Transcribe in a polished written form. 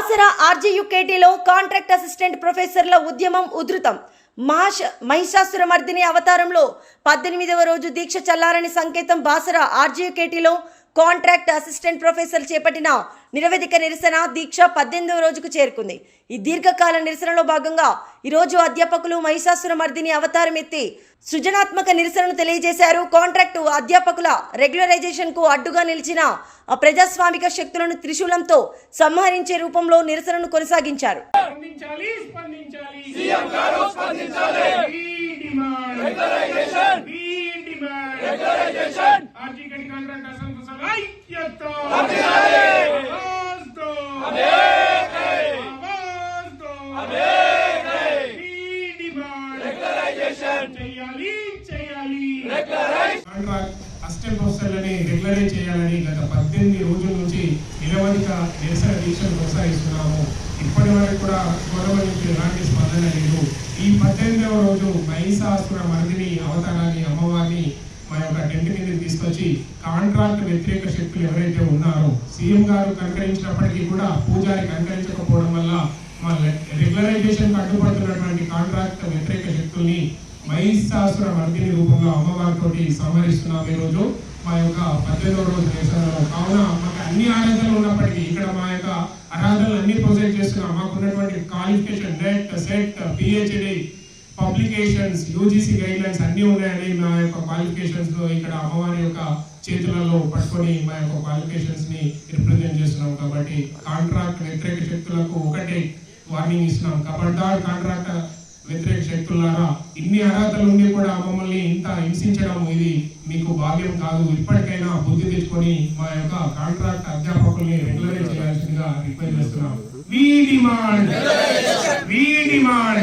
Basara ఆర్జీయుకేటీలో contract assistant ప్రొఫెసర్ల ఉద్యమం ఉధృతం. మహిషాసురమర్దిని అవతారంలో 18వ రోజు దీక్ష చల్లారని సంకేతం. బాసర ఆర్జీయుకేటీలో కాంట్రాక్ట్ అసిస్టెంట్ ప్రొఫెసర్ చేపట్టిన నిరవధిక నిరసన దీక్ష 18వ రోజుకు చేరుకుంది. ఈ దీర్ఘకాల నిరసనలో భాగంగా ఈరోజు అధ్యాపకులు మహిషాసురమర్దిని అవతారం ఎత్తి సృజనాత్మక నిరసనను తెలియజేశారు. కాంట్రాక్టు అధ్యాపకుల రెగ్యులరైజేషన్ కు అడ్డుగా నిలిచిన ప్రజాస్వామిక శక్తులను త్రిశూలంతో సంహరించే రూపంలో నిరసనను కొనసాగించారు. అసిస్టెంట్ ప్రొఫెసర్లని రెగ్యులరైజ్ చేయాలని గత 18 రోజుల నుంచి నిరవధిక నిరసన దీక్షలు కొనసాగిస్తున్నాము. ఇప్పటి వరకు కూడా గవర్నమెంట్ నుంచి ఎలాంటి స్పందన లేదు. ఈ 18వ రోజు మహిషాసురమర్దిని అవతారాన్ని అమ్మవారిని మా యొక్క టెంట్ మీదకి తీసుకొచ్చి కాంట్రాక్ట్ వ్యతిరేక శక్తులు ఎవరైతే ఉన్నారో సీఎం గారు కనుకరించినప్పటికీ కూడా పూజారి కనుకరించకపోవడం వల్ల మా రెగ్యులరైజేషన్ అడ్డుపడుతున్నటువంటి కాంట్రాక్ట్ వ్యతిరేక శక్తుల్ని మహిషాసురమర్దిని రూపంలో అమ్మవారితో సంహరిస్తున్నాం. ఈరోజు మా యొక్క 18వ రోజు నిరసనలో కావున మాకు అన్ని ఆరాధనలు ఉన్నప్పటికీ ఇక్కడ మా యొక్క ఆరాధనలు అన్ని ప్రొజెక్ట్ చేస్తున్నాం. మాకు ఉన్నటువంటి qualification net set PhD publications UGC guide lines అన్నీ ఉన్నాయని మా యొక్క క్వాలిఫికేషన్స్ లో ఇక్కడ అమ్మవారి యొక్క చేతులలో పట్టుకొని మా యొక్క క్వాలిఫికేషన్స్ ని రిప్రజెంట్ చేస్తున్నాం. కాబట్టి కాంట్రాక్ట్ వ్యతిరేక శక్తులకు ఒకటే వార్నింగ్ ఇస్తున్నాం. ఖబర్దార్ కాంట్రాక్ట్ వ్యతిరేక శక్తులారా, ఇన్ని అర్హతలు ఉండి కూడా మమ్మల్ని ఇంత హింసించడం ఇది మీకు భాగ్యం కాదు. ఇప్పటికైనా బుద్ధి తెచ్చుకొని మా యొక్క కాంట్రాక్ట్ అధ్యాపకుల్ని రెగ్యులరైజ్ చేయాల్సిందిగా రిక్వెస్ట్ చేస్తున్నాం. We demand